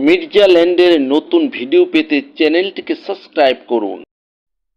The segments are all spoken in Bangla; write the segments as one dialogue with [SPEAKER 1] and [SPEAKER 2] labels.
[SPEAKER 1] মির্জা ল্যান্ডের নতুন ভিডিও পেতে চ্যানেলটিকে সাবস্ক্রাইব করুন।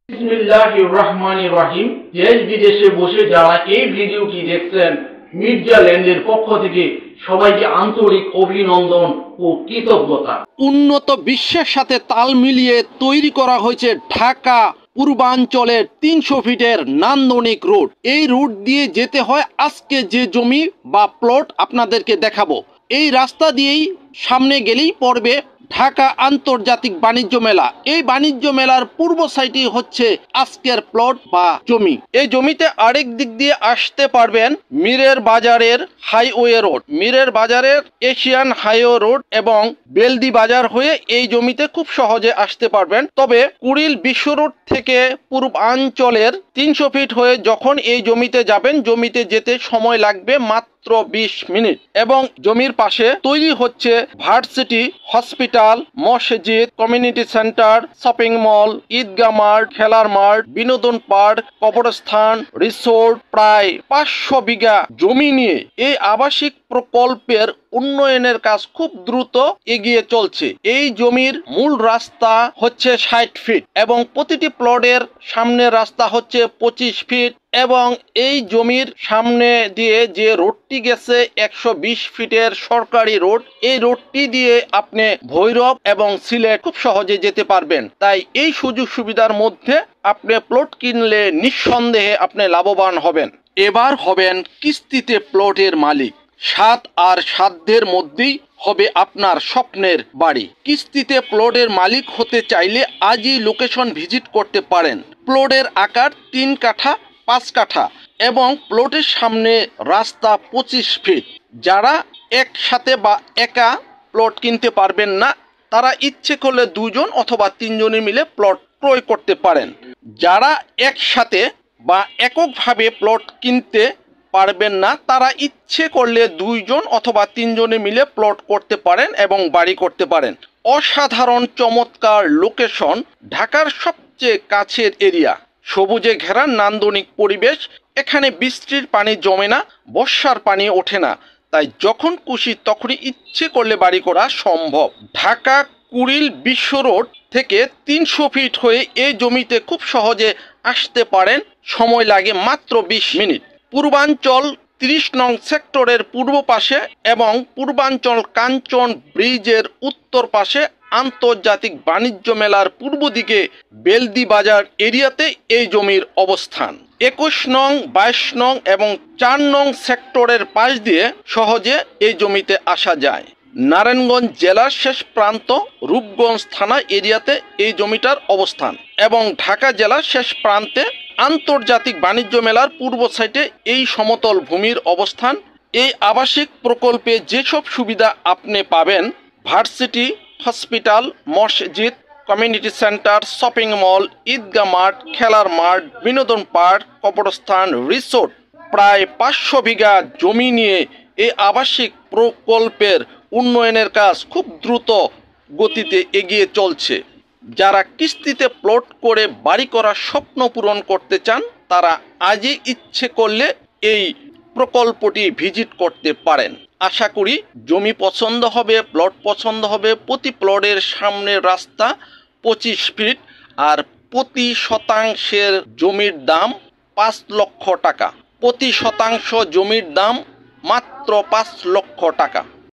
[SPEAKER 2] বিসমিল্লাহির রহমানির রহিম। দেশ বিদেশে বসে যারা এই ভিডিওটি দেখছেন, মির্জা ল্যান্ডের পক্ষ থেকে সবাইকে আন্তরিক অভিনন্দন ও কৃতজ্ঞতা।
[SPEAKER 3] উন্নত বিশ্বের সাথে তাল মিলিয়ে তৈরি করা হয়েছে ঢাকা পূর্বাঞ্চলের 300 ফিটের নান্দনিক রোড। এই রুট দিয়ে যেতে হয় আজকে যে জমি বা প্লট আপনাদেরকে দেখাবো। এই রাস্তা দিয়েই সামনে গেলেই পড়বে ঢাকা আন্তর্জাতিক বাণিজ্য মেলা। এই বাণিজ্য মেলার পূর্ব সাইডে হচ্ছে আজকের প্লট বা জমি। এই জমিতে আরেক দিক দিয়ে আসতে পারবেন মীরের বাজারের হাইওয়ে রোড, মীরের বাজারের এশিয়ান হাইওয়ে রোড এবং বেলদি বাজার হয়ে এই জমিতে খুব সহজে আসতে পারবেন। তবে কুড়িল বিশ্ব রোড থেকে পূর্বাঞ্চলের 300 ফিট হয়ে যখন এই জমিতে যাবেন, জমিতে যেতে সময় লাগবে মাত্র 20 মিনিট। এবং জমির পাশে তৈরি হচ্ছে ভার্সিটি, হসপিটাল, মসজিদ, কমিউনিটি সেন্টার, শপিং মল, ঈদগাহ মাঠ, খেলার মাঠ, বিনোদন পার্ক, কবরস্থান, রিসোর্ট। প্রায় 500 বিঘা জমি নিয়ে এই আবাসিক প্রকল্পের উন্নয়নের কাজ খুব দ্রুত এগিয়ে চলছে। এই জমির মূল রাস্তা হচ্ছে 60 ফিট এবং প্রতিটি প্লটের সামনের রাস্তা হচ্ছে 25 ফিট এবং এই জমির সামনে দিয়ে যে রোডটি গেছে 120 ফিটের সরকারি রোড, এই রোডটি দিয়ে আপনি ভৈরব এবং সিলেট খুব সহজে যেতে পারবেন। তাই এই সুযোগ সুবিধার মধ্যে আপনি প্লট কিনলে নিঃসন্দেহে আপনি লাভবান হবেন। এবার হবেন কিস্তিতে প্লটের মালিক। 7 আর সাধ্যের মধ্যেই হবে আপনার স্বপ্নের বাড়ি। কিস্তিতে প্লটের মালিক হতে চাইলে আজই লোকেশন ভিজিট করতে পারেন। প্লটের আকার 3 কাঠা 5 কাঠা এবং প্লটের সামনে রাস্তা 25 ফিট। যারা একসাথে বা একা প্লট কিনতে পারবেন না, তারা ইচ্ছে করলে 2 জন অথবা 3 জনে মিলে প্লট ক্রয় করতে পারেন। যারা একসাথে বা এককভাবে প্লট কিনতে পারবেন না, তারা ইচ্ছে করলে 2 জন অথবা 3 জনে মিলে প্লট করতে পারেন এবং বাড়ি করতে পারেন। অসাধারণ চমৎকার লোকেশন, ঢাকার সবচেয়ে কাছের এরিয়া, সবুজে ঘেরা নান্দনিক পরিবেশ। এখানে বৃষ্টির পানি জমে না, বর্ষার পানি ওঠে না, তাই যখন খুশি তখনই ইচ্ছে করলে বাড়ি করা সম্ভব। ঢাকা কুড়িল বিশ্ব রোড থেকে 300 ফিট হয়ে এই জমিতে খুব সহজে আসতে পারেন। সময় লাগে মাত্র 20 মিনিট। পূর্বাঞ্চল 30 নং সেক্টরের পূর্ব পাশে এবং পূর্বাঞ্চল কাঞ্চন ব্রিজের উত্তর পাশে আন্তর্জাতিক বাণিজ্য মেলার পূর্ব দিকে বেলদি বাজার এরিয়াতে এই জমির অবস্থান। 21 নং, 22 নং এবং 4 নং সেক্টরের পাশ দিয়ে সহজে এই জমিতে আসা যায়। নারায়ণগঞ্জ জেলার শেষ প্রান্ত রূপগঞ্জ থানা এরিয়াতে এই জমিটার অবস্থান এবং ঢাকা জেলার শেষ প্রান্তে আন্তর্জাতিক বাণিজ্য মেলার পূর্ব সাইডে এই সমতল ভূমির অবস্থান। এই আবাসিক প্রকল্পে যেসব সুবিধা আপনি পাবেন, ভার্সিটি, হসপিটাল, মসজিদ, কমিউনিটি সেন্টার, শপিং মল, ঈদগাহ মাঠ, খেলার মাঠ, বিনোদন পার্ক, কবরস্থান, রিসোর্ট। প্রায় 500 বিঘা জমি নিয়ে এই আবাসিক প্রকল্পের উন্নয়নের কাজ খুব দ্রুত গতিতে এগিয়ে চলছে। যারা কিস্তিতে প্লট করে বাড়ি করার স্বপ্ন পূরণ করতে চান, তারা আজই ইচ্ছে করলে এই প্রকল্পটি ভিজিট করতে পারেন। আশা করি জমি পছন্দ হবে, প্লট পছন্দ হবে। প্রতি প্লটের সামনের রাস্তা 25 ফিট আর প্রতি শতাংশের জমির দাম 5 লক্ষ টাকা। প্রতি শতাংশ জমির দাম মাত্র 5 লক্ষ টাকা।